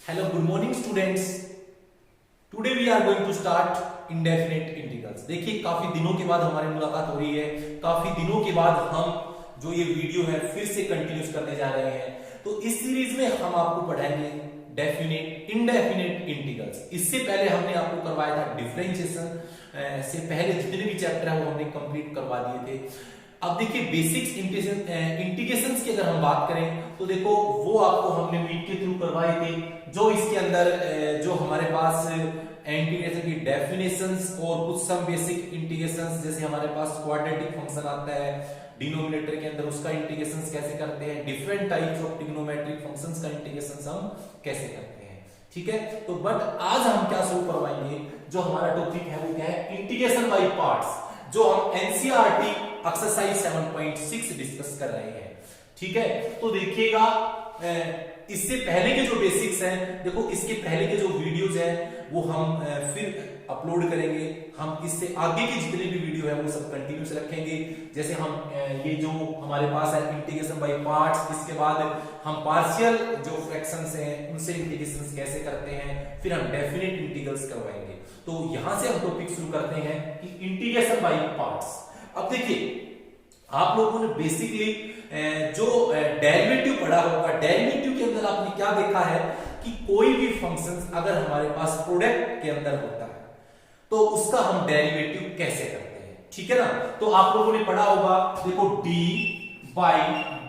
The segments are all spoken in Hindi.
Hello, good morning students. Today we are going to start indefinite integrals. देखिए काफी दिनों के बाद हमारी मुलाकात हो रही है, काफी दिनों के बाद हम जो ये वीडियो है फिर से कंटिन्यूस करने जा रहे हैं। तो इस सीरीज में हम आपको पढ़ाएंगे डेफिनेट इंडेफिनेट इंटीग्रल्स। इससे पहले हमने आपको करवाया था डिफरेंशिएशन, से पहले जितने भी चैप्टर है वो हमने कंप्लीट करवा दिए थे। अब देखिए बेसिक्स इंटीग्रेशंस की अगर हम बात करें तो देखो वो आपको हमने वीक के थ्रू करवाए थे, जो इसके अंदर जो हमारे पास इंटीग्रेशन की डेफिनेशंस और कुछ सम बेसिक इंटीग्रेशंस, जैसे हमारे पास क्वाड्रेटिक फंक्शन आता है डिनोमिनेटर के अंदर, उसका इंटीग्रेशंस कैसे करते हैं, different types of trigonometric functions का इंटीग्रेशंस हम कैसे करते हैं। ठीक है, तो बट आज हम क्या शुरू करवाएंगे, जो हमारा टॉपिक है वो क्या है, इंटीग्रेशन बाय पार्ट्स, जो हम एनसीईआरटी एक्सरसाइज 7.6 डिस्कस कर रहे हैं। ठीक है, तो देखिएगा इससे पहले के जो बेसिक्स हैं, देखो इसके पहले के जो वीडियोस हैं वो हम फिर अपलोड करेंगे। हम इससे आगे की जितने भी वीडियो है वो सब कंटिन्यूस रखेंगे। जैसे हम ये जो हमारे पास है इंटीग्रेशन बाय पार्ट्स, इसके बाद हम पार्शियल जो फ्रैक्शंस हैं उनसे इंटीग्रेशन कैसे करते हैं, फिर हम डेफिनेट इंटीग्रल्स करवाएंगे। तो यहां से हम टॉपिक शुरू करते हैं कि इंटीग्रेशन बाय पार्ट्स। अब देखिए आप लोगों ने बेसिकली जो डेरिवेटिव पढ़ा होगा, डेरिवेटिव के अंदर आपने क्या देखा है कि कोई भी फंक्शन अगर हमारे पास प्रोडक्ट के अंदर होता है तो उसका हम डेरिवेटिव कैसे करते हैं। ठीक है ना, तो आप लोगों ने पढ़ा होगा, देखो d by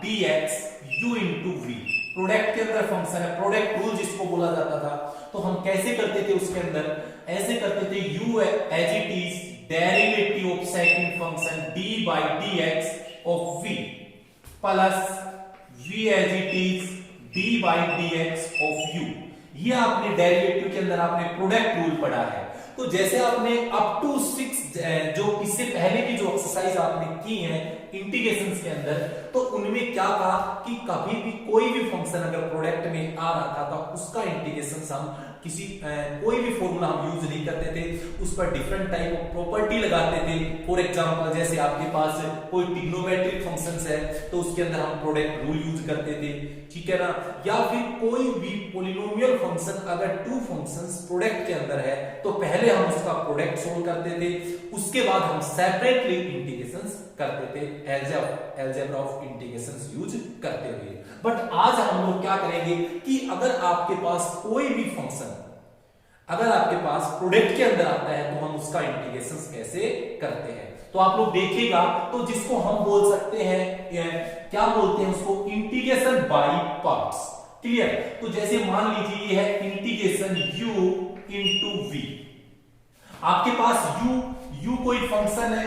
d x u into v, product के अंदर फंक्शन है, प्रोडक्ट रूल जिसको बोला जाता था। तो हम कैसे करते थे उसके अंदर, ऐसे करते थे u as it is derivative of second function d by dx of v plus v as it is d by dx of u। ये आपने डेरिवेटिव के अंदर आपने प्रोडक्ट रूल पढ़ा है। तो जैसे आपने अप टू 6 जो इससे पहले की जो एक्सरसाइज आपने की है इंटीग्रेशंस के अंदर, तो उनमें क्या कहा कि कभी भी कोई भी फंक्शन अगर प्रोडक्ट में आ रहा था तो उसका इंटीग्रेशन हम किसी कोई भी फॉर्मूला हम यूज नहीं करते थे, उस पर डिफरेंट टाइप ऑफ प्रॉपर्टी लगाते थे। फॉर एग्जांपल जैसे आपके पास कोई ट्रिग्नोमेट्रिक फंक्शंस है तो उसके अंदर हम प्रोडक्ट रूल यूज करते थे। ठीक है ना, या फिर कोई भी पॉलिनोमियल फंक्शन अगर टू फंक्शंस प्रोडक्ट के अंदर है तो पहले हम उसका प्रोडक्ट सोल्व करते थे, उसके बाद हम सेपरेटली इंटीग्रेशंस करते थे, अलजेब्रा ऑफ इंटीग्रेशंस यूज करते हुए। बट आज हम लोग क्या करेंगे कि अगर आपके पास कोई भी फंक्शन अगर आपके पास प्रोडक्ट के अंदर आता है तो हम उसका इंटीग्रेशंस कैसे करते हैं। तो आप लोग देखिएगा, तो जिसको हम बोल सकते हैं, क्या बोलते हैं उसको, इंटीग्रेशन बाय पार्ट्स। क्लियर, तो जैसे मान लीजिए ये है इंटीग्रेशन u इंटू v, आपके पास u कोई फंक्शन है,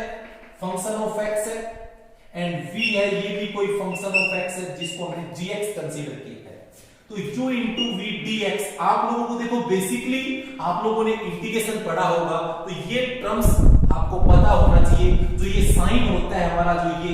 फंक्शन ऑफ x है, एंड v है, ये भी कोई फंक्शन ऑफ x है जिसको हमने gx कंसीडर किया है। तो u इंटू वी dx, आप लोगों को देखो बेसिकली आप लोगों ने इंटीग्रेशन पढ़ा होगा तो ये टर्म्स आपको पता होना चाहिए। जो ये साइन होता है हमारा, जो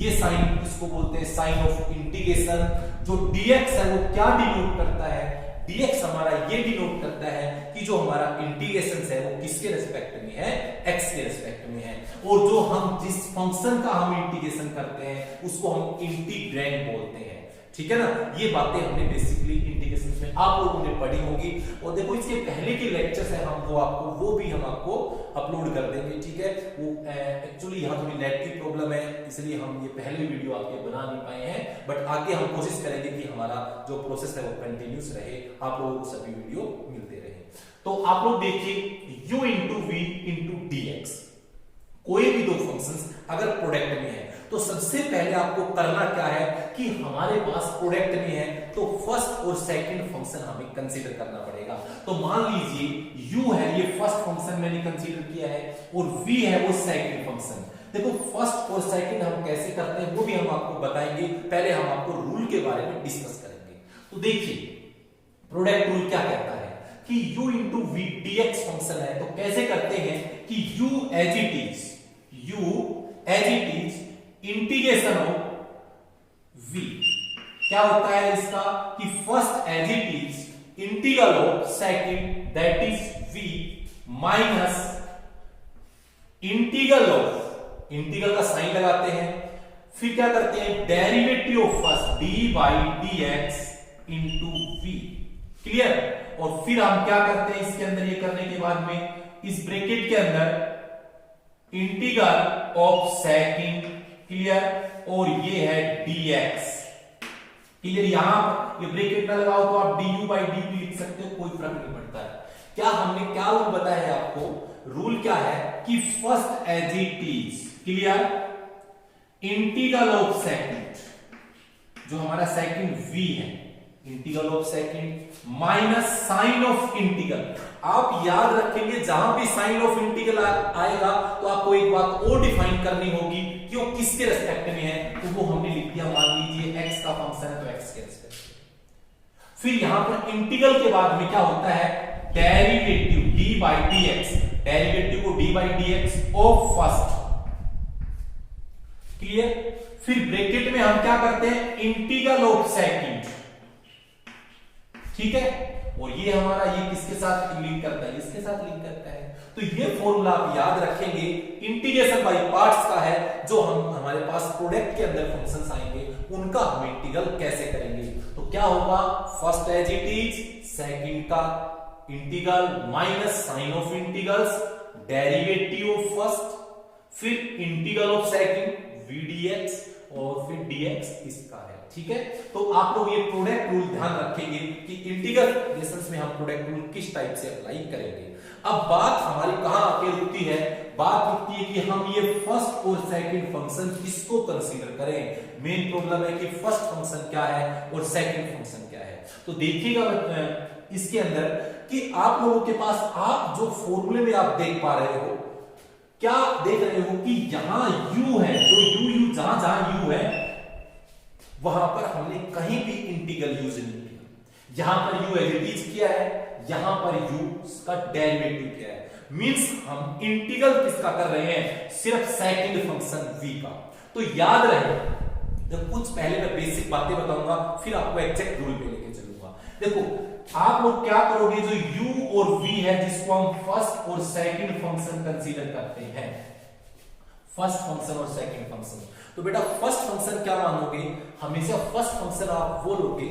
ये साइन इसको बोलते हैं साइन ऑफ इंटीग्रेशन। जो dx है वो क्या डिनोट करता है, dx हमारा ये डिनोट करता है कि जो हमारा इंटीग्रेशन है वो किसके रेस्पेक्ट में है, x के रेस्पेक्ट में है। और जो हम जिस फंक्शन का हम इंटीग्रेशन करते हैं उसको हम इंटीग्रैंड बोलते हैं। ठीक है ना, ये बातें हमने बेसिकली इंटीग्रेशन में आप लोगों ने पढ़ी होंगी। और देखो इसके पहले के लेक्चर्स है, हम वो भी हम आपको अपलोड कर देंगे। ठीक है, वो एक्चुअली यहाँ थोड़ी नेट की प्रॉब्लम है, इसलिए हम ये पहले वीडियो आपके बना नहीं पाए हैं। बट आगे हम कोशिश करेंगे कि हमारा जो प्रोसेस है वो कंटिन्यूस रहे, आप लोगों को सभी वीडियो मिलते रहे। तो आप लोग देखिए u into v into d x, कोई भी दो फंक्शंस अगर प्रोडक्ट में है तो सबसे पहले आपको करना क्या है कि हमारे पास प्रोडक्ट में है तो फर्स्ट और सेकंड फंक्शन हमें कंसीडर करना पड़ेगा। तो मान लीजिए u है, ये फर्स्ट फंक्शन मैंने कंसीडर किया है, और v है वो सेकंड फंक्शन। देखो फर्स्ट और सेकंड हम कैसे करते हैं वो भी हम आपको बताएंगे, पहले हम आपको रूल के बारे में डिस्कस करेंगे। तो देखिए प्रोडक्ट रूल क्या कहता है कि u into v dx function है तो कैसे करते हैं कि u as it is integration of v, क्या होता है इसका कि first as it is integral of second that is v minus integral of, integral का साइन लगाते हैं, फिर क्या करते हैं derivative of first d by dx into v clear. और फिर हम क्या करते हैं इसके अंदर, ये करने के बाद में इस ब्रैकेट के अंदर इंटीग्रल ऑफ सेकंड, क्लियर, और ये है dx, क्लियर। यहां ये ब्रैकेट ना लगाओ तो आप du by dt लिख सकते हो, कोई फर्क नहीं पड़ता है। क्या हमने क्या रूल बताया है आपको, रूल क्या है कि first as it is, clear, integral of second, जो हमारा सेकंड v है, integral of second minus sign of integral. आप याद रखेंगे जहां भी साइन ऑफ इंटीग्रल आएगा तो आपको एक बात और डिफाइन करनी होगी कि वो किसके रेस्पेक्ट में है, तो वो हमने लिख दिया, मान लीजिए x का फंक्शन है तो x के रेस्पेक्ट में। फिर यहां पर इंटीग्रल के बाद में क्या होता है, derivative d by dx, derivative को d by dx of first, clear. फिर ब्रैकेट में हम क्या करते हैं, इंटीग्रल ऑफ सेकंड, ठीक है। और ये हमारा ये किसके साथ लिंक करता है, इसके साथ लिंक करता है। तो ये फॉर्मूला आप याद रखेंगे, इंटीग्रेशन बाय पार्ट्स का है, जो हम हमारे पास प्रोडक्ट के अंदर फंक्शंस आएंगे उनका हम इंटीग्रल कैसे करेंगे। तो क्या होगा, first as it is, second का integral minus sign of integrals, derivative of first, फिर integral of second v dx, और फिर dx इसका है, ठीक है। तो आप लोग ये प्रोडक्ट रूल ध्यान रखेंगे कि इंटीग्रेशंस में हम प्रोडक्ट रूल किस टाइप से अप्लाई करेंगे। अब बात हमारी कहां आके रुकती है, बात रुकती है कि हम ये फर्स्ट और सेकंड फंक्शन किसको कंसीडर करें। मेन प्रॉब्लम है कि फर्स्ट फंक्शन क्या है और सेकंड फंक्शन क्या है। तो देखिएगा इसके अंदर कि आप लोगों के पास, आप जो फॉर्मूले में आप देख पा रहे हो, क्या देख रहे हो कि यहां u है, जो u जहां जहां u है वहां पर हमने कहीं भी इंटीग्रल यूज नहीं किया। यहां पर u एज इट इज किया है, यहां पर u का डेरिवेटिव किया है। मींस हम इंटीग्रल किसका कर रहे हैं, सिर्फ सेकंड फंक्शन v का। तो याद रहे, जब कुछ पहले मैं बेसिक बातें बताऊंगा, फिर आपको एग्जैक्ट रूल पे लेके चलूंगा। देखो आप लोग क्या करोगे, जो u और v है जिसको हम फर्स्ट और सेकंड फंक्शन कंसीडर करते हैं, फर्स्ट फंक्शन और सेकंड फंक्शन। तो बेटा फर्स्ट फंक्शन क्या मानोगे, हमेशा फर्स्ट फंक्शन आप वो लोगे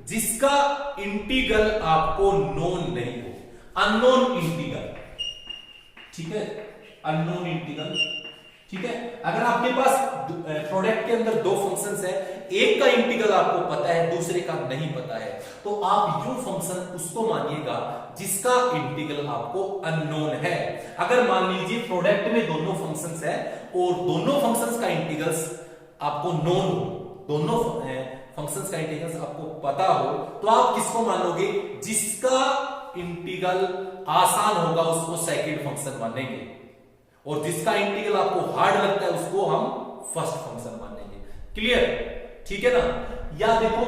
जिसका इंटीग्रल आपको नोन नहीं हो, अननोन इंटीग्रल, ठीक है, अननोन इंटीग्रल, ठीक है। अगर आपके पास प्रोडक्ट के अंदर दो फंक्शंस है, एक का इंटीग्रल आपको पता है, दूसरे का नहीं पता है, तो आप u फंक्शन उसको मानिएगा जिसका इंटीग्रल आपको अननोन है। अगर मान लीजिए प्रोडक्ट में दोनों फंक्शंस है और दोनों फंक्शंस का इंटीग्रल्स आपको नोन हो, दोनों फंक्शंस का इंटीग्रल्स आपको पता हो, तो आप किसको मानोगे, जिसका इंटीग्रल आसान होगा उसको सेकंड फंक्शन मानेंगे, और जिसका इंटीग्रल आपको हार्ड लगता है उसको हम फर्स्ट फंक्शन मानेंगे। क्लियर, ठीक है ना। या देखो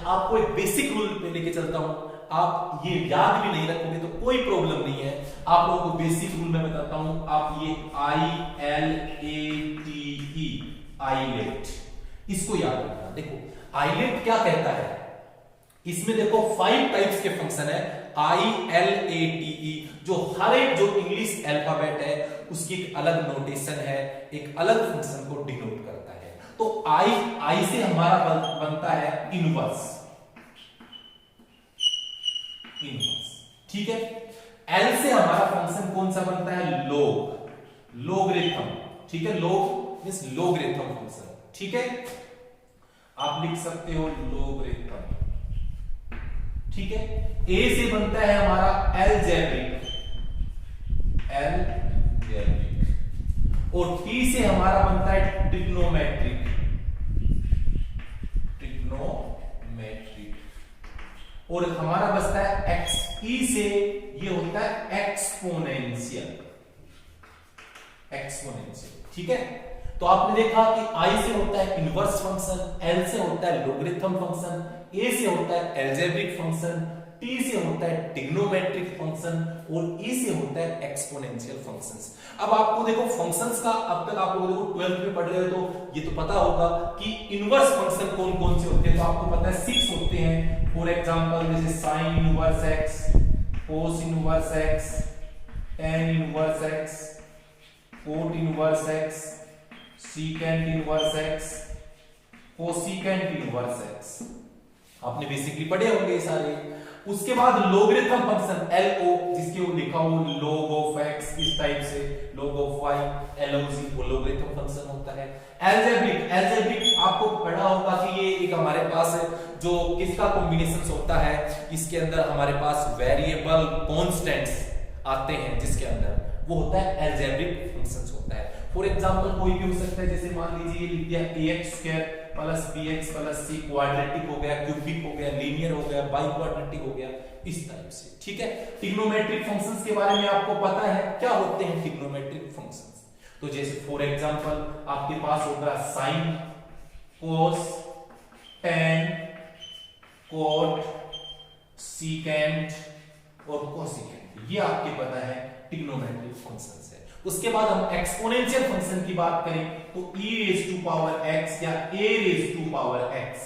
आपको एक बेसिक रूल पे लेके चलता हूं, आप ये याद भी नहीं रखोगे तो कोई प्रॉब्लम नहीं है, आप लोगों को बेसिक रूल में बताता हूं। आप ये ILATE, आइलेट, इसको याद रखना। देखो आइलेट क्या कहता है, इसमें देखो 5 टाइप्स के फंक्शन है, ILATE, जो हर एक जो इंग्लिश अल्फाबेट है उसकी एक अलग नोटेशन है, एक अलग फंक्शन को डिनोट करता है। तो I से हमारा बनता है इनवर्स, ठीक है। L से हमारा फंक्शन कौन सा बनता है, लोग, लोगरिथम, ठीक है, लोग मींस लोगरिथम फंक्शन, ठीक है। आप लिख सकते हो लोगरिथम, ठीक है। A से बनता है हमारा अलजेब्रिक, और T से हमारा बनता है ट्रिग्नोमेट्रिक, और हमारा बचता है X। E से ये होता है एक्सपोनेंशियल, ठीक है। तो आपने देखा कि I से होता है इनवर्स फंक्शन, L से होता है लोगरिथम फंक्शन, A से होता है अलजेब्रिक फंक्शन, T से होता है ट्रिग्नोमेट्रिक फंक्शन, और E से होता है एक्सपोनेंशियल फंक्शंस। अब आपको देखो फंक्शंस का, अब तक आप लोग देखो 12th में पढ़ रहे हो तो ये तो पता होगा कि इनवर्स फंक्शन कौन कौन से होते हैं। तो आपको पता है 6 होते हैं, फॉर एग्जांपल जैसे sign inverse x, cos inverse x, tan inverse x, cot inverse x, secant inverse x, cosecant inverse x, आपने बेसिकली पढ़े होंगे सारे। उसके बाद लोगरिथम फंक्शन LO, जिसके वो लिखा हो log of x, इस टाइप से log of y, LOG, वो लोगरिथम फंक्शन होता है। एल्जेब्रिक आपको पढ़ा होगा कि ये एक हमारे पास जो किसका कॉम्बिनेशन होता है, इसके अंदर हमारे पास वेरिएबल कांस्टेंट्स आते हैं, जिसके अंदर वो होता है एल्जेब्रिक फंक्शंस होता है। फॉर एग्जांपल कोई भी हो सकता है, जैसे मान लीजिए लिख दिया ax² plus bx plus c, quadratic हो गया, क्यूबिक हो गया, लीनियर हो गया, बाई क्वाड्रेटिक हो गया, इस टाइप से। ठीक है, ट्रिग्नोमेट्रिक फंक्शंस के बारे में आपको पता है क्या होते हैं ट्रिग्नोमेट्रिक फंक्शंस। तो जैसे फॉर एग्जांपल आपके पास होगा साइन, कोस, टेन, कोट, सीकेंट और कोसिकेंट, ये आपके पता है ट्रिग्नोमेट्रिक फंक्शंस है। उसके बाद हम एक्सपोनेंशियल फंक्शन की बात करें तो e⁻x या a⁻x,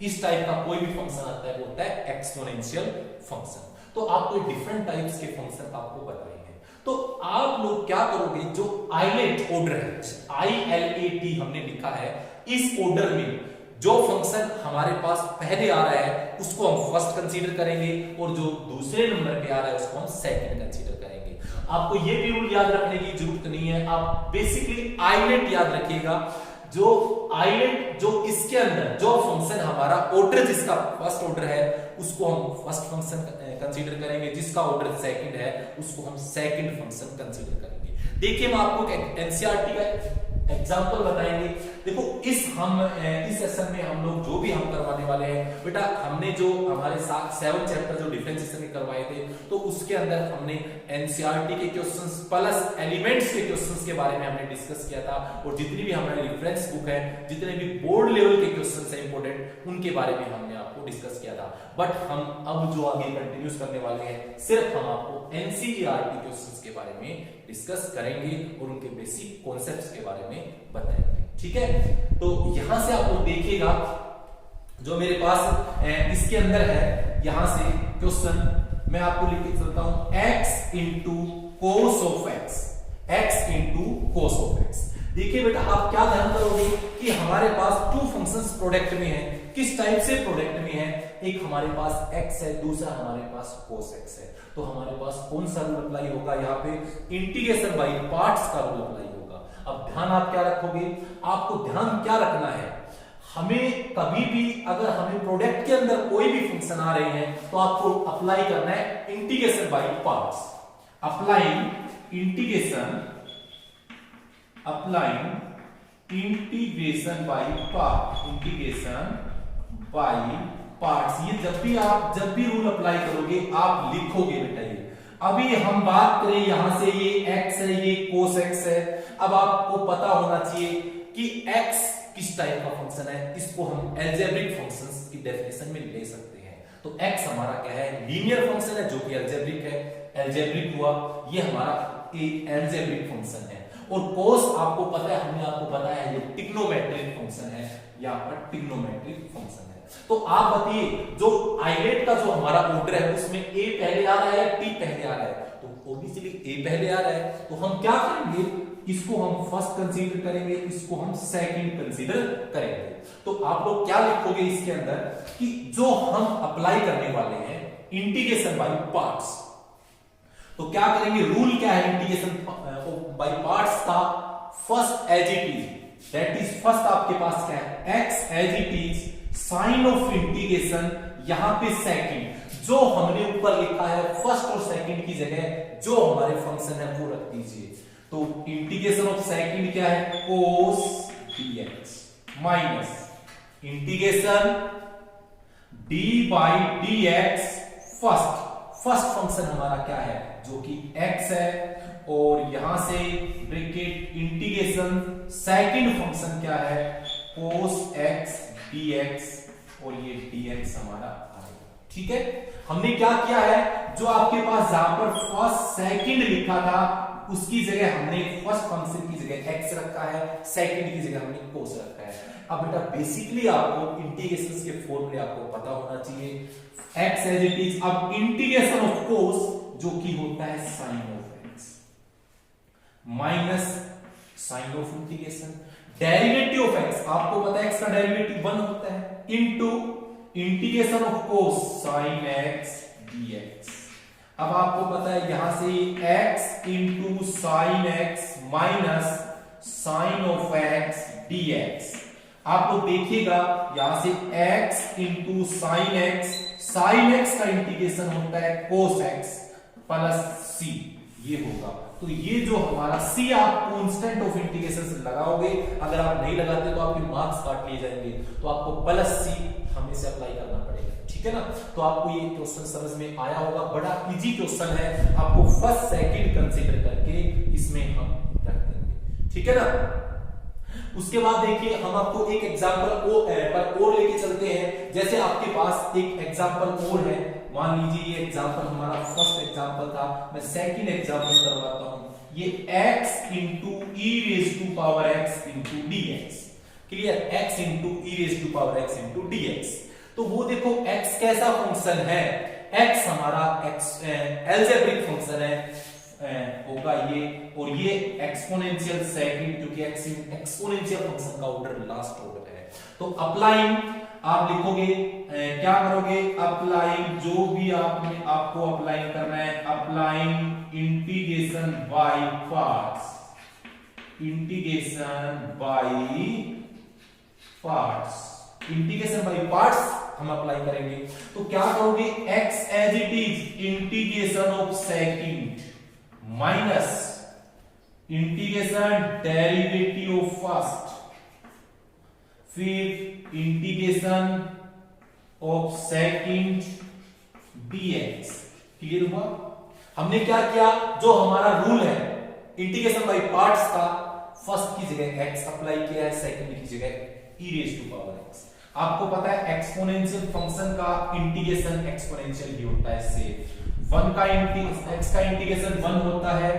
इस टाइप का कोई भी फंक्शन आता है वो होता है एक्सपोनेंशियल फंक्शन। तो आपको डिफरेंट टाइप्स के फंक्शन आपको बताएंगे। तो आप लोग क्या करोगे, जो आइलेट ऑर्डर है, ILAT हमने लिखा है, इस ऑर्डर में जो फंक्शन हमारे पास पहले आ रहा है उसको हम फर्स्ट कंसीडर करेंगे और जो दूसरे नंबर पे आ रहा है उसको हम सेकंड कंसीडर करेंगे। आपको ये भी रूल याद रखने की जरूरत नहीं है, आप बेसिकली आइलेट याद रखिएगा। जो आइलेट, जो इसके अंदर जो फंक्शन हमारा ऑर्डर, जिसका फर्स्ट ऑर्डर है उसको हम फर्स्ट फंक्शन कंसीडर करेंगे, जिसका ऑर्डर सेकंड है उसको हम सेकंड फंक्शन कंसीडर करेंगे। देखिए मैं आपको एनसीईआरटी का एग्जाम्पल बताएंगे। देखो इस सेशन में हम लोग जो भी हम करवाने वाले हैं बेटा, हमने जो हमारे साथ 7 चैप्टर जो डिफरेंशिएशन के करवाए थे, तो उसके अंदर हमने एनसीईआरटी के क्वेश्चंस प्लस एलिमेंट्स के क्वेश्चंस के बारे में हमने डिस्कस किया था, और जितनी भी हमारे रेफरेंस बुक है, जितने भी बोर्ड लेवल के क्वेश्चंस है इंपॉर्टेंट, उनके बारे में हमने आपको डिस्कस किया था। बट हम अब जो आगे कंटिन्यूस करने वाले हैं, सिर्फ हम आपको एनसीईआरटी क्वेश्चंस के बारे में डिस्कस करेंगे और उनके बेसिक कॉन्सेप्ट्स के बारे में बताएंगे। ठीक है, तो यहां से आप लोग देखिएगा जो मेरे पास इसके अंदर है, यहां से क्वेश्चन मैं आपको लिख के चलता हूं, x into cos of x, x into cos of x। देखिए बेटा आप क्या ध्यान करोगे कि हमारे पास 2 फंक्शंस प्रोडक्ट में है। किस टाइप से प्रोडक्ट में है, एक हमारे पास x है, दूसरा हमारे पास cos x है। तो हमारे पास कौन सा रूल अप्लाई होगा, यहाँ पे इंटीग्रेशन बाय पार्ट्स का रूल अप्लाई होगा। अब ध्यान आप क्या रखोगे, आपको ध्यान क्या रखना है, हमें कभी भी अगर हमें प्रोडक्ट के अंदर कोई भी फंक्शन आ रहे हैं तो आपको अप्लाई करना है integration by parts. Applying integration by part, integration by parts. ये जब भी रूल अप्लाई करोगे आप लिखोगे बेटा। ये अभी हम बात करें यहां से, ये x है, ये cos x है। अब आपको पता होना चाहिए कि x किस टाइप का फंक्शन है, इसको हम एल्जेब्रिक फंक्शंस की डेफिनेशन में ले सकते हैं। तो x हमारा क्या है, लीनियर फंक्शन है जो कि एल्जेब्रिक है, एल्जेब्रिक हुआ, ये हमारा एल्जेब्रिक फंक्शन है। और cos आपको पता है, हमने आपको बताया है ये ट्रिग्नोमेट्रिक फंक्शन है, यहाँ पर ट्रिग्नोमेट्रिक फंक्शन है। तो आप बताइए जो आइलेट का जो हमारा ऑर्डर है उसमें a पहले आ रहा है या t पहले आ रहा है, तो ऑब्वियसली a पहले आ रहा है। तो हम क्या करेंगे, इसको हम फर्स्ट कंसीडर करेंगे, इसको हम सेकंड कंसीडर करेंगे। तो आप लोग क्या लिखोगे इसके अंदर कि जो हम अप्लाई करने वाले हैं इंटीग्रेशन बाय पार्ट्स, तो क्या करेंगे, रूल क्या है इंटीग्रेशन बाय पार्ट्स का, first as it is, that is first आपके पास क्या है, x as it is, sign of integration, यहां पे सेकंड, जो हमने ऊपर लिखा है फर्स्ट और सेकंड की जगह जो हमारे फंक्शन है वो रख दीजिए। तो इंटीग्रेशन ऑफ सेकंड क्या है, cos dx minus integration d by dx first function हमारा क्या है, जो कि x है, और यहां से ब्रैकेट इंटीग्रेशन सेकंड फंक्शन क्या है, cos x dx, और ये dx हमारा आएगा। ठीक है, हमने क्या किया है, जो आपके पास जहां पर फर्स्ट सेकंड लिखा था उसकी जगह हमने फर्स्ट फंक्शन की जगह x रखा है, सेकंड की जगह हमने cos रखा है। अब बेटा बेसिकली आपको इंटीग्रेशंस के फॉर्मूले आपको पता होना चाहिए, x एज इट इज, अब इंटीग्रेशन ऑफ cos जो कि होता है sin of x minus sign of integration, derivative of x, आपको पता है x का डेरिवेटिव 1 होता है, into integration of cos sine x dx। अब आपको पता है यहां से x into sine x minus sign of x dx। आप लोग देखिएगा यहां से x इंटू साइन एक्स का इंटीग्रेशन होता है कोस x प्लस c, ये होगा। तो ये जो हमारा c आप कांस्टेंट ऑफ इंटीग्रेशन से लगाओगे, अगर आप नहीं लगाते तो आपके मार्क्स काट लिए जाएंगे, तो आपको प्लस c हमेशा अप्लाई करना पड़ेगा, ठीक है ना। तो आपको ये क्वेश्चन समझ में आया होगा, बड़ा इजी क्वेश्चन है, आपको फर्स्ट सेकंड कंसीडर करके इसमें हम रख देंगे, ठीक है ना। उसके बाद देखिए हम आपको एक एग्जांपल पर और लेके चलते हैं। जैसे आपके पास एक एग्जांपल और है, मान लीजिए ये एग्जांपल हमारा फर्स्ट एग्जांपल था, मैं सेकंड एग्जांपल करवाता हूं। ये x into e raise to power x into dx, clear, x into e raise to power x into dx। तो वो देखो x कैसा फंक्शन है, x हमारा एल्जेब्रिक फंक्शन है होगा ये, और ये एक्सपोनेंशियल सेकंड, क्योंकि एक्सपोनेंशियल फंक्शन का ऑर्डर लास्ट ऑर्डर है। तो अप्लाइंग आप लिखोगे, क्या करोगे, अप्लाइंग जो भी आपको अप्लाई करना है, applying integration by parts, integration by parts हम अप्लाई करेंगे। तो क्या करोगे, x as it is integration of second minus integration derivative of first, फिर integration of second dx। Clear हुआ। हमने क्या किया, जो हमारा रूल है इंटीग्रेशन बाय पार्ट्स का, फर्स्ट की जगह x अप्लाई किया है, सेकंड की जगह e raise to power x। आपको पता है एक्सपोनेंशियल फंक्शन का इंटीग्रेशन एक्सपोनेंशियल ही होता है, से 1 का x का इंटीग्रेशन 1 होता है,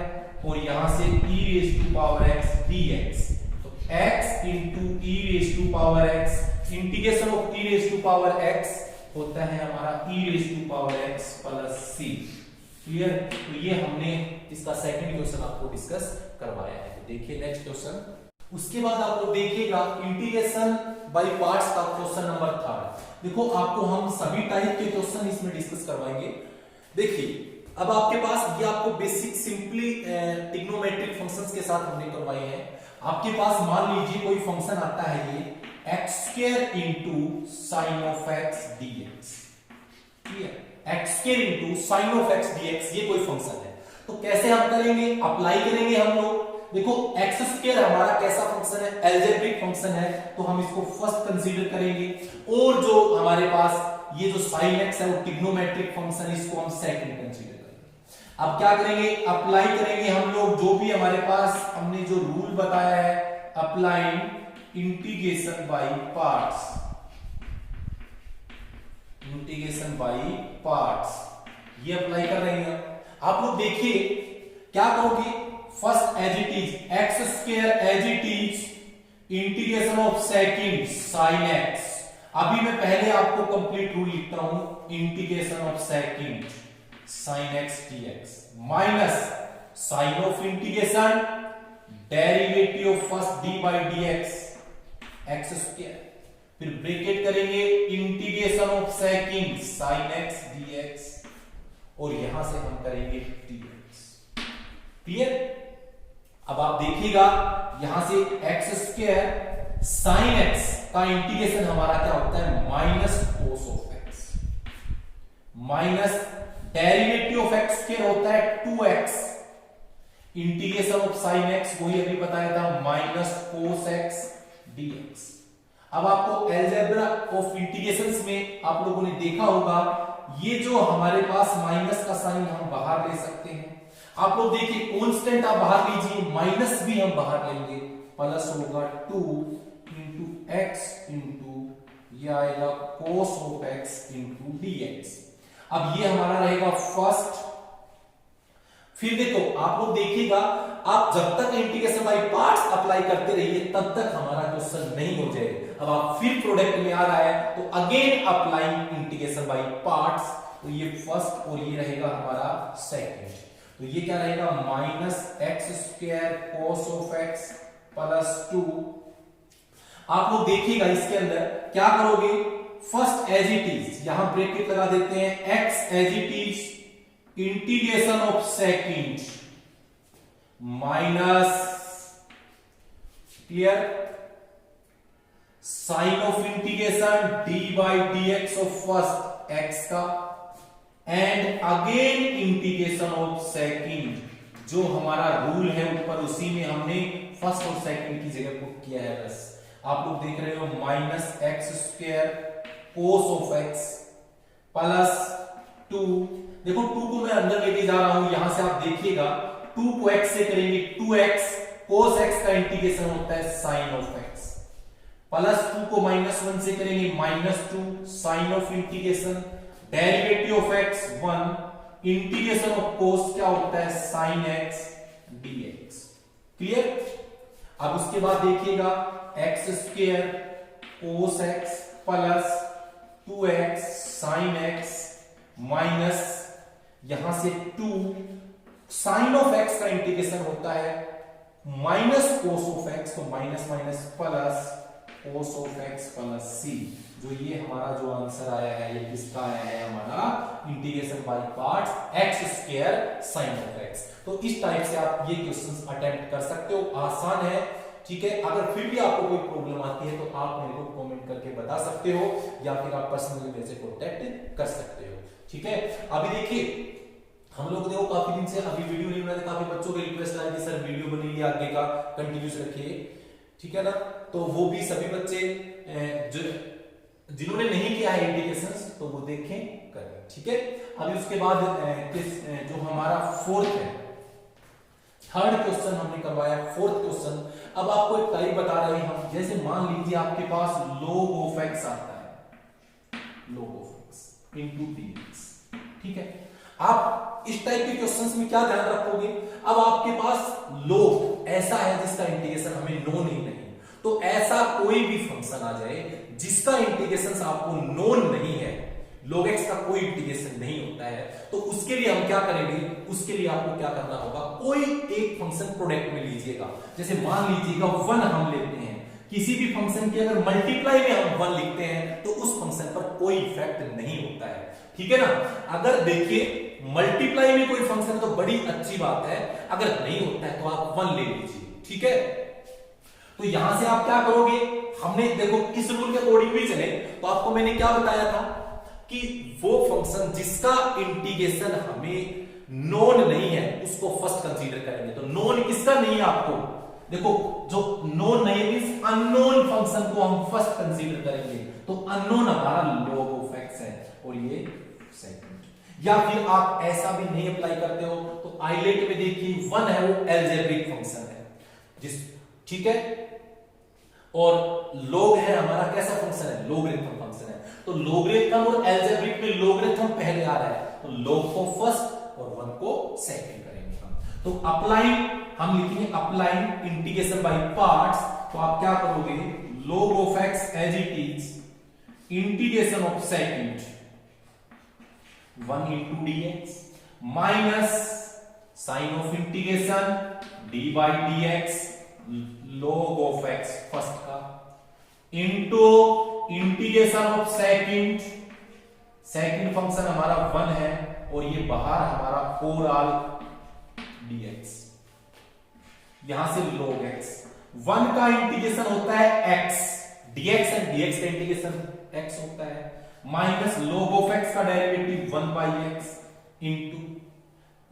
और यहां से e raise to power x dx। तो x into e raise to power x, integration of e raise to power x होता है हमारा e raise to power x plus c। Clear. तो ये हमने इसका सेकंड क्वेश्चन आपको डिस्कस करवाया है। तो देखिए नेक्स्ट क्वेश्चन। उसके बाद आप लोग देखिएगा इंटीग्रेशन बाय पार्ट्स का क्वेश्चन नंबर 3। देखो आपको हम सभी टाइप के क्वेश्चन इसमें डिस्कस करवाएंगे। देखिए अब आपके पास ये आपको बेसिक सिंपली ट्रिग्नोमेट्रिक फंक्शंस के साथ हमने करवाए हैं। आपके पास मान लीजिए कोई फंक्शन आता है, ये x square into sine of x dx, ठीक है, x square into sine of x dx, ये कोई फंक्शन है। तो कैसे हम करेंगे, अप्लाई करेंगे हम लोग। देखो x स्क्वायर हमारा कैसा फंक्शन है, एल्जेब्रिक फंक्शन है, तो हम इसको फर्स्ट कंसीडर करेंगे, और जो हमारे पास ये जो sin x है वो ट्रिग्नोमेट्रिक फंक्शन, इसको हम सेकंड कंसीडर करेंगे। अब क्या करेंगे, अप्लाई करेंगे हम लोग जो भी हमारे पास हमने जो रूल बताया है, applying integration by parts, integration by parts, ये अप्लाई कर रहे हैं। आप लोग देखिए क्या करोगे, first as it is x square as it is integration of second sin x। अभी मैं पहले आपको कंप्लीट रूल लिखता हूं, integration of second sin x dx minus sign of integration derivative of first d by dx x square, फिर ब्रैकेट करेंगे integration of second sin x dx, और यहां से हम करेंगे dx। क्लियर। अब आप देखिएगा यहां से x स्क्वायर sin x का इंटीग्रेशन हमारा क्या होता है, minus cos of x, minus derivative of x square होता है 2x, integration of sin x वही अभी बताया था, माइनस cos x dx। अब आपको अलजेब्रा ऑफ इंटीग्रेशंस में आप लोगों ने देखा होगा, ये जो हमारे पास माइनस का साइन हम बाहर ले सकते हैं। आप लोग देखिए कांस्टेंट आप बाहर लीजिए, माइनस भी हम बाहर लेंगे, प्लस होगा 2 इंटू एक्स इंटू ये आएगा cos of x into dx। अब ये हमारा रहेगा फर्स्ट। फिर देखो आप लोग देखिएगा, आप जब तक इंटीग्रेशन बाय पार्ट्स अप्लाई करते रहिए तब तक हमारा क्वेश्चन नहीं हो जाएगा। अब आप फिर प्रोडक्ट में आ रहा है तो again applying integration by parts, तो ये फर्स्ट और ये रहेगा हमारा सेकंड। तो ये क्या रहेगा, minus x square cos of x plus 2। आप लोग देखिएगा इसके अंदर क्या करोगे, फर्स्ट एज इट इज, यहां ब्रैकेट लगा देते हैं, x as it is integration of second minus, clear, sign of integration d by d x of first x का and again integration of second, जो हमारा रूल है ऊपर उसी में हमने फर्स्ट और सेकंड की जगह पुट किया है। बस आप लोग देख रहे हो minus x square cos of x plus 2, देखो 2 को मैं अंदर लेके जा रहा हूं, यहां से आप देखिएगा 2 को x से करेंगे 2x कोस x का इंटीग्रेशन होता है साइन ऑफ x, प्लस 2 को -1 से करेंगे -2 sign of integration, derivative of x 1, integration of cos क्या होता है साइन x dx, क्लियर। अब उसके बाद देखिएगा x square cos x plus 2x sine x minus यहां से 2 साइन ऑफ x का इंटीग्रेशन होता है माइनस कोस ऑफ x, तो minus minus plus cos of x plus c, जो ये हमारा जो आंसर आया है ये किसका आया है, हमारा integration by parts x square sine of x। तो इस टाइप से आप ये क्वेश्चंस अटेम्प्ट कर सकते हो, आसान है, ठीक है। अगर फिर भी आपको कोई प्रॉब्लम आती है तो आप मेरे को कमेंट करके बता सकते हो या फिर आप पर्सनली मेरे से कांटेक्ट कर सकते हो, ठीक है। अभी देखिए हम लोग देखो काफी दिन से अभी वीडियो नहीं बनाते, काफी बच्चों की रिक्वेस्ट आ रही थी सर वीडियो बनेगी आगे का कंटिन्यूस रखिए, ठीक है ना। तो वो भी सभी बच्चे जो जिन्होंने नहीं किया है इंडिकेशंस तो वो देखें करें, ठीक है। अभी उसके बाद जो हमारा फोर्थ है, थर्ड क्वेश्चन हमने करवाया, फोर्थ क्वेश्चन। अब आपको एक टाइप बता रहे हैं हम, जैसे मान लीजिए आपके पास log of x आता है, log of x into dx, ठीक है। आप इस टाइप के क्वेश्चंस में क्या ध्यान रखोगे, अब आपके पास log ऐसा है जिसका इंटीग्रेशन हमें नोन ही नहीं, तो ऐसा कोई भी फंक्शन आ जाए जिसका इंटीग्रेशन आपको नोन नहीं है, log x का कोई इंटीग्रेशन नहीं होता है, तो उसके लिए हम क्या करेंगे, उसके लिए आपको क्या करना होगा, कोई एक फंक्शन प्रोडक्ट में लीजिएगा। जैसे मान लीजिएगा 1 हम लेते हैं, किसी भी फंक्शन की अगर मल्टीप्लाई में हम 1 लिखते हैं तो उस फंक्शन पर कोई इफेक्ट नहीं होता है, ठीक है ना। अगर देखिए मल्टीप्लाई में कोई फंक्शन तो बड़ी अच्छी बात है, अगर नहीं होता है तो आप 1 ले लीजिए, ठीक है। तो यहां से आप क्या करोगे, हमने देखो इस रूल के अकॉर्डिंग भी चले तो आपको मैंने क्या बताया था कि वो फंक्शन जिसका इंटीग्रेशन हमें नोन नहीं है उसको फर्स्ट कंसीडर करेंगे। तो नोन किसका नहीं है आपको, देखो जो नोन नहीं मींस अननोन फंक्शन को हम फर्स्ट कंसीडर करेंगे, तो अननोन हमारा log of x है और ये सेकंड। या फिर आप ऐसा भी नहीं अप्लाई करते हो तो आइलेट में देखिए 1 है वो एल्जेब्रिक फंक्शन है जिस, ठीक है, और log है हमारा कैसा फंक्शन है, लोगरिथम फंक्शन है। तो लोगरिथम और एल्जेब्रिक में लोगरिथम पहले आ रहा है, तो log को फर्स्ट और 1 को सेकंड करेंगे हम। तो अप्लाइंग हम लिखेंगे अप्लाइंग इंटीग्रेशन बाय पार्ट्स, तो आप क्या करोगे, log of x as it is integration of second 1 into dx minus sign of integration d by dx log of x first का into integration of second, second function हमारा 1 है और ये बाहर हमारा ओवरऑल dx, यहां से log x 1 का इंटीग्रेशन होता है x, dx एंड dx का इंटीग्रेशन x होता है, माइनस log of x का डेरिवेटिव 1 by x इंटू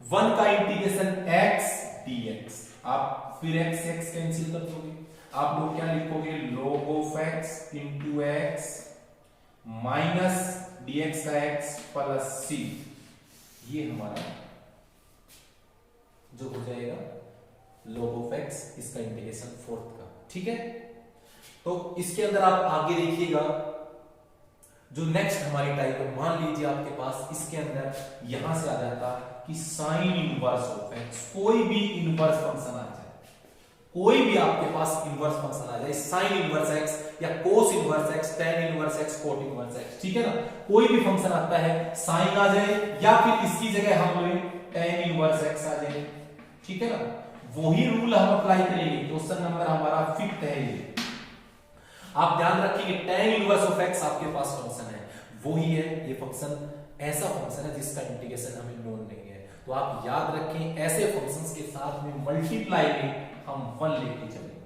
1 का इंटीग्रेशन x dx। आप फिर x x कैंसिल कर दोगे, आप लोग क्या लिखोगे, log of x into x minus dx का x प्लस c, ये हमारा जो हो जाएगा log of x, इसका इंटीग्रेशन फोर्थ का, ठीक है। तो इसके अंदर आप आगे देखिएगा जो नेक्स्ट हमारी टाइप है, मान लीजिए आपके पास इसके अंदर यहां से आ जाता कि साइन इनवर्स ऑफ x, कोई भी इनवर्स फंक्शन आ जाए, कोई भी आपके पास इनवर्स फंक्शन आ जाए, साइन इनवर्स x या cos inverse x, tan inverse x, cot inverse x, ठीक है ना। कोई भी फंक्शन आता है, साइन आ जाए या फिर इसकी जगह हम लोग tan इनवर्स x आ जाए, ठीक है ना। वही रूल हम अप्लाई करेंगे, क्वेश्चन नंबर हमारा 5th है ये। आप ध्यान रखिए tan इनवर्स ऑफ x आपके पास फंक्शन है, वही है ये फंक्शन, ऐसा फंक्शन है जिसका इंटीग्रेशन हमें नोन नहीं है। तो आप याद रखें ऐसे फंक्शंस के साथ में मल्टीप्लाई में हम 1 लेके चलेंगे,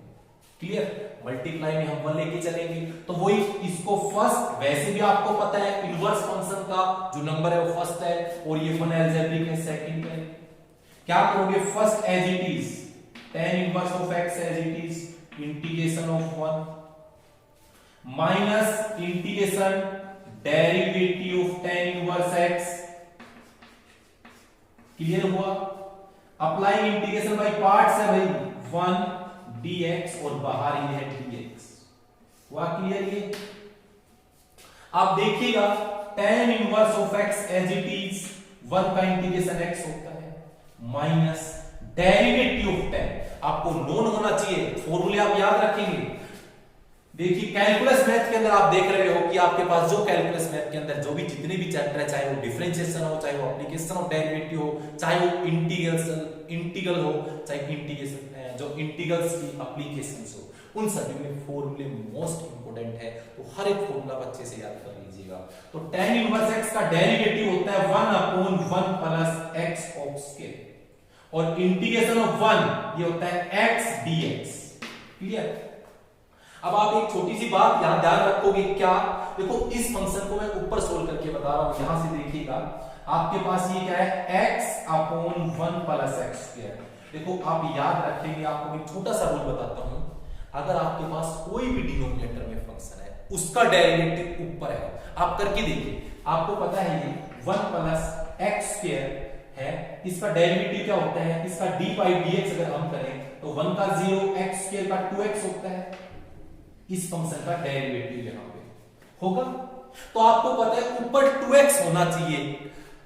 क्लियर, मल्टीप्लाई में हम 1 लेके चलेंगे। तो वही इसको फर्स्ट, वैसे भी आपको पता है इनवर्स फंक्शन का जो नंबर है वो फर्स्ट है और ये 1 अलजेब्रिक है सेकंड है। क्या करोगे, first as it is tan inverse of x as it is integration of 1 minus integration derivative of tan inverse x, clear हुआ। अप्लाइंग इंटीग्रेशन बाय पार्ट्स है भाई 1 dx और बाहर ये है dx, हुआ क्लियर। ये आप देखिएगा tan inverse of x as it is 1 का इंटीग्रेशन x होता है माइनस डेरिवेटिव ऑफ tan, आपको नोन होना चाहिए, फॉर्मूले आप याद रखेंगे। देखिए कैलकुलस मैथ के अंदर आप देख रहे हो कि आपके पास जो कैलकुलस मैथ के अंदर जो भी जितने भी चैप्टर है, चाहे वो डिफरेंशिएशन हो, चाहे वो एप्लीकेशन ऑफ डेरिवेटिव हो, चाहे वो इंटीग्रल हो, चाहे इंटीग्रेशन जो इंटीग्रल्स की एप्लीकेशंस हो, उन सभी में फॉर्मूले मोस्ट इंपोर्टेंट है। तो हर एक फॉर्मूला अच्छे से याद कर लीजिएगा। तो tan इनवर्स x का डेरिवेटिव होता है 1/1 प्लस x ऑफ स्क्वायर और इंटीग्रेशन ऑफ 1 ये होता है x dx, क्लियर। अब आप एक छोटी सी बात यहां ध्यान रखोगे, क्या, देखो इस फंक्शन को मैं ऊपर सोल्व करके बता रहा हूं, यहां से देखिएगा आपके पास ये क्या है x/1 प्लस x स्क्वायर। देखो आप याद रखेंगे, आपको एक छोटा सा रूल बताता हूं, अगर आपके पास कोई भी डिनोमिनेटर में फंक्शन है उसका डेरिवेटिव ऊपर है, आप करके देखिए, आपको पता है ये 1 प्लस x स्क्वायर है, इसका डेरिवेटिव क्या होता है, इसका dy dx अगर हम करें तो 1 का 0, x स्क्वायर का 2x होता है, इस फंक्शन का डेरिवेटिव यहां पे होगा। तो आपको पता है ऊपर 2x होना चाहिए।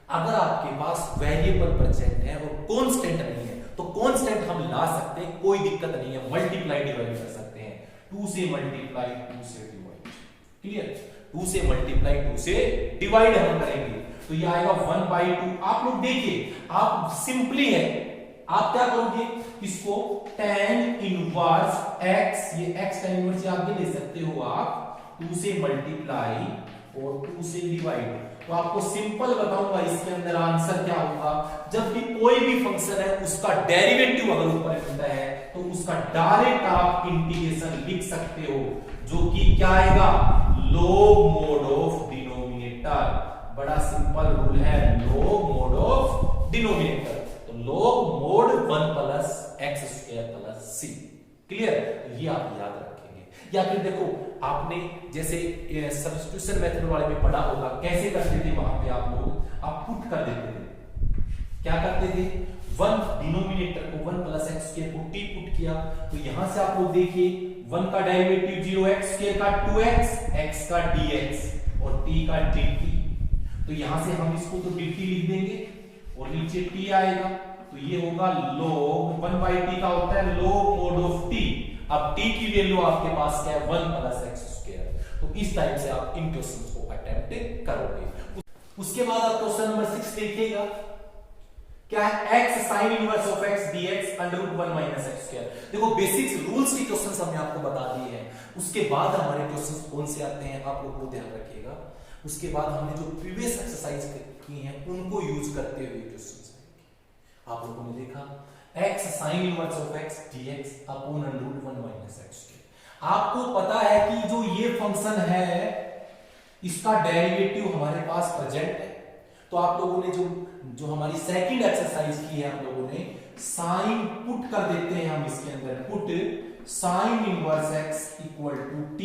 अगर आपके पास वेरिएबल प्रेजेंट है और कांस्टेंट नहीं है तो कांस्टेंट हम ला सकते हैं, कोई दिक्कत नहीं है, मल्टीप्लाई डिवाइड कर सकते हैं, 2 से मल्टीप्लाई 2 से डिवाइड, क्लियर, 2 से मल्टीप्लाई 2 से डिवाइड हम करेंगे तो ये आएगा 1/2। आप लोग देखिए, आप सिंपली है, आप क्या करोगे, इसको tan इनवर्स x, ये x tan इनवर्स आप ये ले सकते हो आप 2 से मल्टीप्लाई और 2 से डिवाइड। तो आपको सिंपल बताऊंगा इसके अंदर आंसर क्या होगा, जब भी कोई भी फंक्शन है उसका डेरिवेटिव अगर ऊपर मिलता है तो उसका डायरेक्ट आप इंटीग्रेशन लिख सकते हो, जो कि क्या आएगा, log mod ऑफ डिनोमिनेटर। बड़ा सिंपल रूल है, log mod ऑफ डिनोमिनेटर, तो log mod 1 plus x square plus c, clear, ये आप याद रखेंगे। या फिर देखो आपने जैसे सब्स्टिट्यूशन मेथड वाले में पढ़ा होगा, कैसे करते थे वहां पे आप लोग, आप पुट कर देते थे, क्या करते थे, 1 डिनोमिनेटर को 1 प्लस x स्क्वायर को t पुट किया, तो यहां से आप लोग देखिए 1 का डेरिवेटिव 0, x स्क्वायर का 2x, x का dx और t का dt, तो यहां से हम इसको तो dt लिख देंगे और नीचे t आएगा, तो ये होगा log 1/t का होता है log mod ऑफ t। अब t की वैल्यू आपके पास क्या है, 1 प्लस x स्क्वायर। तो इस टाइप से आप इन क्वेश्चंस को अटेम्प्ट करोगे। उसके बाद आप क्वेश्चन नंबर 6 देखिएगा, क्या है, x sin inverse of x dx √1 minus x square. देखो बेसिक्स रूल्स के क्वेश्चंस हमने आपको बता दिए हैं, उसके बाद हमारे क्वेश्चंस कौन से आते हैं आप लोग वो ध्यान रखिएगा। उसके बाद हमने जो प्रीवियस एक्सरसाइज की हैं उनको यूज करते हुए क्वेश्चंस आप लोगों ने देखा, x sin inverse of x dx upon √1 minus x square. आपको पता है कि जो ये फंक्शन है इसका डेरिवेटिव हमारे पास प्रेजेंट है, तो आप लोगों ने जो हमारी सेकंड एक्सरसाइज की है, हम लोगों ने साइन पुट कर देते हैं हम इसके अंदर, put sine inverse x equal to t।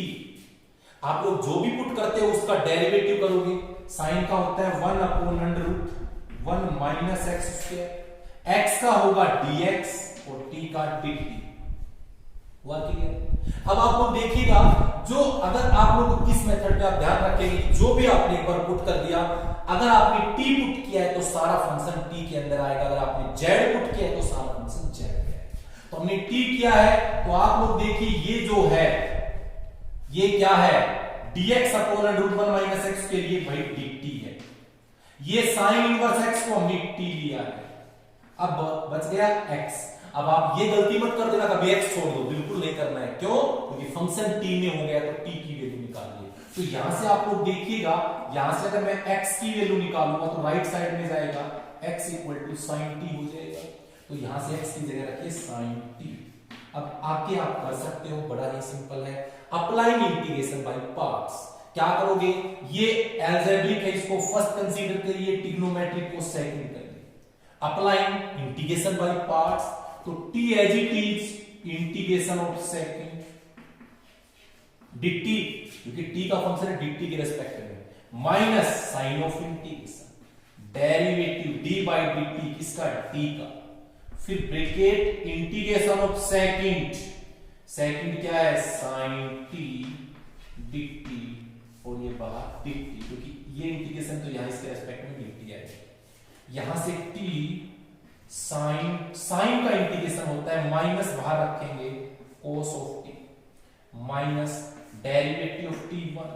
आप लोग जो भी पुट करते हो उसका डेरिवेटिव करोगे, साइन का होता है 1/√1 माइनस x स्क्वायर, x का होगा dx और t का dt, हुआ क्लियर। अब आप लोग देखिएगा, जो अगर आप लोग इस मेथड पे आप ध्यान रखेंगे, जो भी आपने एक बार पुट कर दिया, अगर आपने t पुट किया है तो सारा फंक्शन t के अंदर आएगा, अगर आपने z पुट किया है तो सारा फंक्शन z में आएगा। तो हमने t किया है, तो आप लोग देखिए ये जो है ये क्या है, dx अपॉन √1 माइनस x के लिए भाई dt है, ये साइन इनवर्स x को हमने t लिया है, अब बच गया x। अब आप ये गलती मत कर देना कभी x छोड़ दो, बिल्कुल नहीं करना है। क्यों? क्योंकि फंक्शन t में हो गया तो t की वैल्यू निकालिए। तो यहां से आप लोग देखिएगा, यहां से अगर मैं x की वैल्यू निकालूंगा तो राइट साइड में जाएगा x equal to sine t हो जाएगा। तो यहां से x की जगह रखिए साइन t। अब आके आप कर सकते हो, बड़ा ही सिंपल है। अप्लाइंग इंटीग्रेशन बाय पार्ट्स, क्या करोगे? ये अलजेब्रिक है, इसको फर्स्ट कंसीडर करिए, ट्रिग्नोमेट्रिक को सेकंड करिए। अप्लाइंग इंटीग्रेशन बाय पार्ट्स, तो t as it is integration of second dt, क्योंकि t का फंक्शन है dt के रेस्पेक्ट में, minus sign of integration derivative d by dt, किसका? t का, फिर bracket integration of second, second क्या है? साइन t dt, और ये बाहर dt, क्योंकि ये इंटीग्रेशन तो यहां इसके रेस्पेक्ट में dt है। यहां से t साइन का इंटीग्रेशन होता है, माइनस बाहर रखेंगे cos of t, minus derivative of t1,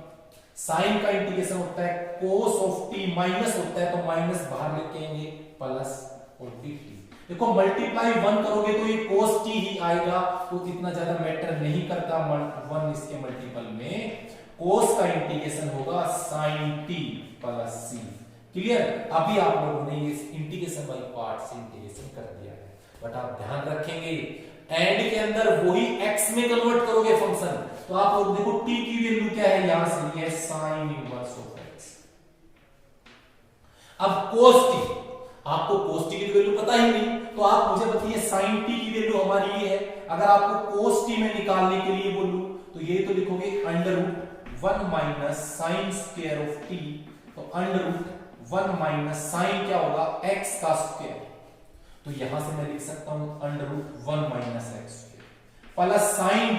sine का इंटीग्रेशन होता है cos ऑफ t, माइनस होता है तो माइनस बाहर लेके प्लस और dt। देखो मल्टीप्लाई 1 करोगे तो ये cos t ही आएगा, तो इतना ज्यादा मैटर नहीं करता, 1 इसके मल्टीपल में cos का इंटीग्रेशन होगा sin t plus c। Clear? अभी आप लोगों ने ये इंटीग्रेशन बाय पार्ट्स से इंटीग्रेशन कर दिया है, बट आप ध्यान रखेंगे एंड के अंदर वही x में कन्वर्ट करोगे फंक्शन, तो आप लोग देखो t की वैल्यू क्या है, यहां से ये sin इनवर्स ऑफ x। अब cos t, आपको cos t की वैल्यू पता ही नहीं, तो आप मुझे बताइए sin t की वैल्यू हमारी ये है। अगर आपको cos t में निकालने के लिए बोलूं तो ये तो लिखोगे √1 minus sine square of t, तो √1 माइनस साइन क्या होगा? x का स्क्वायर, तो यहां से मैं लिख सकता हूं √1 minus x square plus sign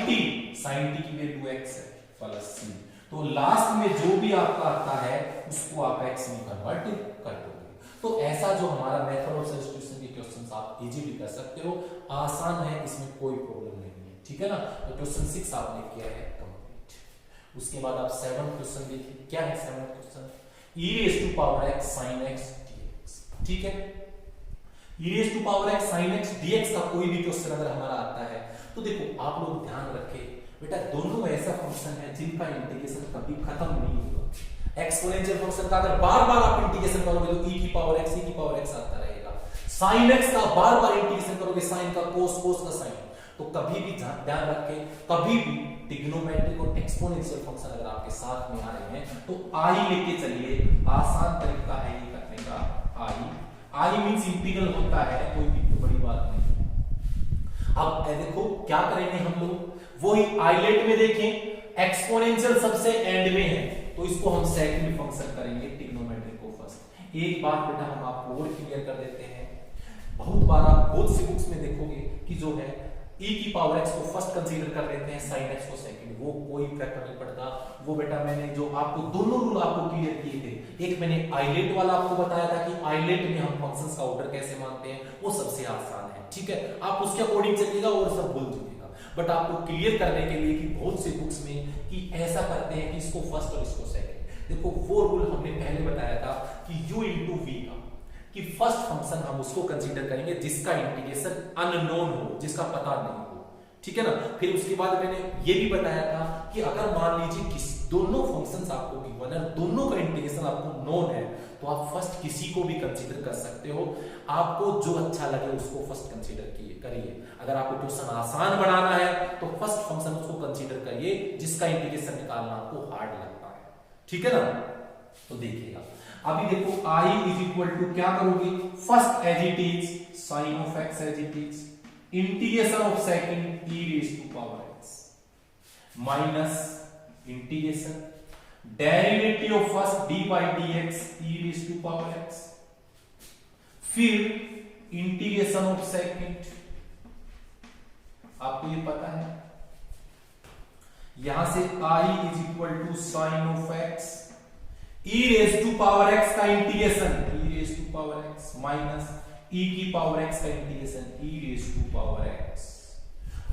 t की वैल्यू x है प्लस c। तो लास्ट में जो भी आपका आता है उसको आप x में कन्वर्ट कर दोगे। तो ऐसा जो हमारा मेथड ऑफ सब्स्टिट्यूशन के क्वेश्चंस आप इजीली कर सकते हो, आसान है, इसमें कोई प्रॉब्लम नहीं है, ठीक है ना। तो क्वेश्चन 6 आपने किया है कंप्लीट। उसके बाद आप 7th क्वेश्चन देखिए, क्या है 7th question? e raised to power x sin x dx, ठीक है। e raised to power x sin x dx का कोई भी क्वेश्चन अगर हमारा आता है तो देखो आप लोग ध्यान रखें बेटा, दोनों ऐसा फंक्शन है जिनका इंटीग्रेशन कभी खत्म नहीं होगा। एक्सपोनेंशियल फंक्शन का अगर बार बार आप इंटीग्रेशन करोगे तो e की पावर x आता रहेगा। sin x का बार बार इंटीग्रेशन करोगे, sin का cos का sin, तो कभी भी ध्यान रखें, कभी भी ट्रिग्नोमेट्रिक और एक्सपोनेंशियल फंक्शन अगर आपके साथ में आ रहे हैं तो आई लेके चलिए, आसान तरीका है ये करने का। आई मींस इंटीग्रल होता है, कोई भी बड़ी बात नहीं। अब देखो क्या करेंगे हम लोग, वही आइलेट में देखें एक्सपोनेंशियल सबसे एंड में है तो इसको हम सेकंड फंक्शन करेंगे, ट्रिग्नोमेट्रिक को फर्स्ट। एक बात बेटा हम आपको और क्लियर कर देते हैं, बहुत बार आप बहुत सी बुक्स में देखोगे कि जो है e की पावर x को फर्स्ट कंसीडर कर लेते हैं, sin x को सेकंड, वो कोई फर्क नहीं पड़ता। वो बेटा मैंने जो आपको दोनों रूल आपको क्लियर किए थे, एक मैंने आइलेट वाला आपको बताया था कि आइलेट में हम फंक्शंस का ऑर्डर कैसे मानते हैं, वो सबसे आसान है, ठीक है। आप उसके अकॉर्डिंग चलिएगा और सब भूल जाइएगा, बट आपको क्लियर करने के लिए कि बहुत से बुक्स में कि ऐसा करते हैं कि इसको फर्स्ट और इसको सेकंड। देखो वो रूल हमने पहले बताया था कि u into v का, कि फर्स्ट फंक्शन हम उसको कंसीडर करेंगे जिसका इंटीग्रेशन अननोन हो, जिसका पता नहीं हो, ठीक है ना। फिर उसके बाद मैंने ये भी बताया था कि अगर मान लीजिए किस दोनों फंक्शंस आपको गिवन है, दोनों का इंटीग्रेशन आपको नोन है, तो आप फर्स्ट किसी को भी कंसीडर कर सकते हो, आपको जो अच्छा लगे उसको फर्स्ट कंसीडर करिए। अगर आपको क्वेश्चन आसान बनाना है तो फर्स्ट फंक्शन उसको कंसीडर करिए जिसका इंटीग्रेशन निकालना आपको हार्ड लगता है, ठीक है ना। तो देखिएगा अभी देखो i इज इक्वल टू क्या करोगे, first as it is sign of x as it is, integration of second e raise to power x minus integration derivative of first d by dx e raise to power x, फिर इंटीग्रेशन ऑफ सेकंड, आपको ये पता है यहां से i is equal to sine of x e raise to power x का integration e raise to power x minus e की पावर x का integration e raise to power x,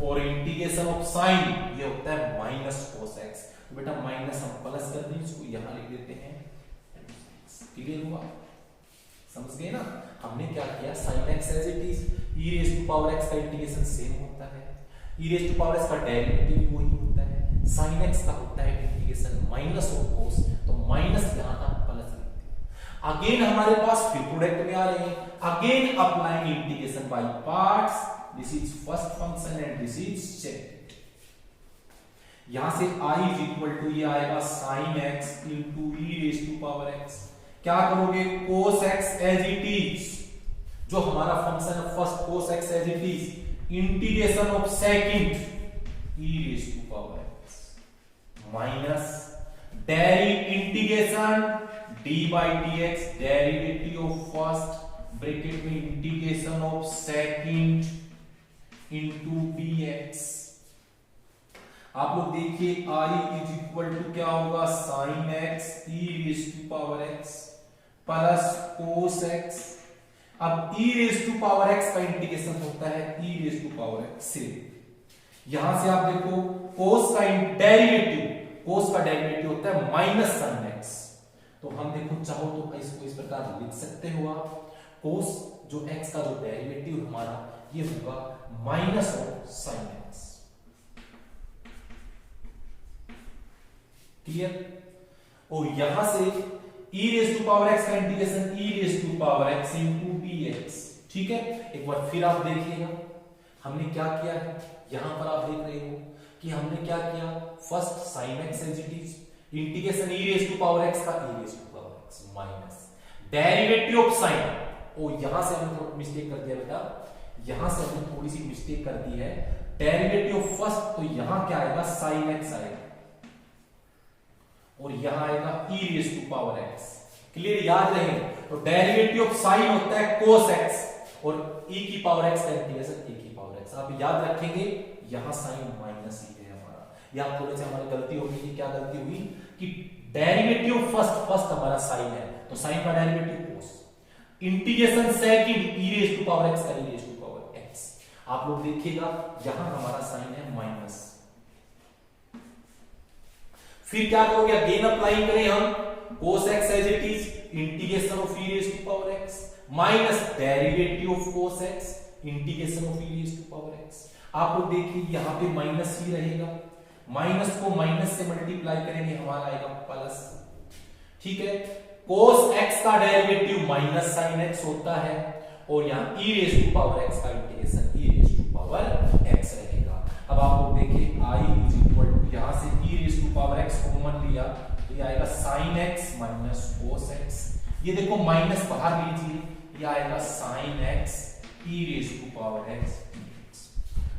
और इंटीग्रेशन ऑफ साइन ये होता है माइनस cos x। तो बेटा माइनस हम प्लस कर दें, इसको यहां लिख देते हैं, क्लियर हुआ, समझ गए ना। हमने क्या किया, sine x as it is e raise to power x का इंटीग्रेशन सेम होता है, e raise to power x का डेरिवेटिव वही होता है, sin x का होता है इंटीग्रेशन माइनस ऑफ cos, तो माइनस यहां था प्लस लिखते हैं। अगेन हमारे पास फिर प्रोडक्ट में आ रहे हैं, again applying integration by parts, this is first function and this is second. यहां से i इज इक्वल टू ये आएगा sin x into e raise to power x, क्या करोगे cos x as it is, जो हमारा फंक्शन है first cos x as it is, integration of second e raise to power x minus integration d by dx, derivative of first bracket में integration of second into dx। आप लोग देखिए i इज इक्वल टू क्या होगा sin x e raise to power x plus cos x। अब e raise to power x का इंटीग्रेशन होता है e raise to power x से, यहां से आप देखो cos का डेरिवेटिव होता है माइनस sin x, तो हम देखो चाहो तो इसको इस प्रकार लिख सकते हो आप, cos जो x का जो डेरिवेटिव हमारा ये होगा minus of sin x। Clear? और यहां से e raise to power x का integration e raise to power x into dx। ठीक है, एक बार फिर आप देखिएगा हमने क्या किया है, यहां पर आप देख रहे हो कि हमने क्या किया, first sin x as it is, integration e raise to power x का e raise to power x minus derivative of sin, ओ यहां से हमने थोड़ा मिस्टेक कर दिया बेटा, यहां से हमने थोड़ी सी मिस्टेक कर दी है, डेरिवेटिव ऑफ फर्स्ट, तो यहां क्या आएगा sin x आएगा और यहां आएगा e raise to power x। Clear? याद रहे, तो डेरिवेटिव ऑफ sin होता है cos x और e की पावर x का इंटीग्रेशन e की पावर x। आप याद रखेंगे यहां sin माइनस e है हमारा, या थोड़े से हमारी गलती होगी कि क्या गलती हुई कि डेरिवेटिव फर्स्ट हमारा sin है, तो sin का derivative cos, integration second e raise to power x का e raise to power x। आप लोग देखिएगा यहां हमारा sin है माइनस, फिर क्या करोगे, अगेन अप्लाई करें हम cos x as it is, integration of e raise to power x minus derivative of cos x integration of e raise to power x। आप लोग देखिए यहां पे माइनस ही रहेगा, माइनस को माइनस से मल्टीप्लाई करेंगे हमारा आएगा प्लस। ठीक है, cos x का डेरिवेटिव माइनस sin x होता है और यहां e raise to power x का integration e raise to power x रहेगा। अब आप लोग देखिए i इज इक्वल टू, यहां से e raise to power x common लिया तो ये आएगा sin x minus cos x, ये देखो माइनस बाहर लीजिए, ये आएगा sin x e raise to power x dx।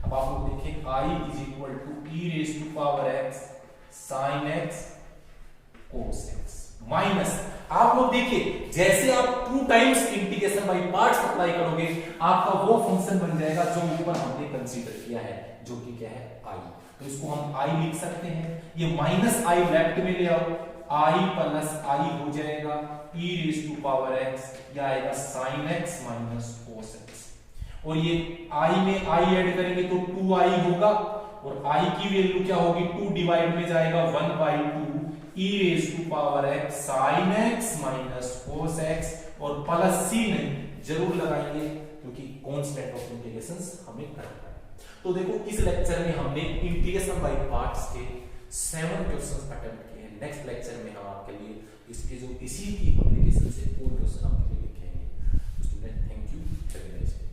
अब आप लोग देखिए i is equal to e raise to power x sin x cos x minus, आप लोग देखिए जैसे आप 2 times integration by parts apply करोगे आपका वो फंक्शन बन जाएगा जो ऊपर हमने कंसीडर किया है, जो कि क्या है i, तो इसको हम i लिख सकते हैं, ये माइनस i लेफ्ट में ले आओ, i प्लस i हो जाएगा e raise to power x, यह आएगा sin x minus cos x, और ये i में i ऐड करेंगे तो 2i होगा और i की वैल्यू क्या होगी, 2 डिवाइड में जाएगा 1/2 e raise to power x sin x minus cos x, और प्लस c नहीं जरूर लगाएंगे क्योंकि कांस्टेंट ऑफ इंटीग्रेशंस हमें करना है। तो देखो इस लेक्चर में हमने इंटीग्रेशन बाय पार्ट्स के 7 क्वेश्चंस अटेम्प्ट किए हैं। नेक्स्ट लेक्चर में हम आपके लिए इसके जो इसी की एप्लीकेशन से और क्वेश्चन आपके लिए लिखेंगे। Student thank you, have a nice day.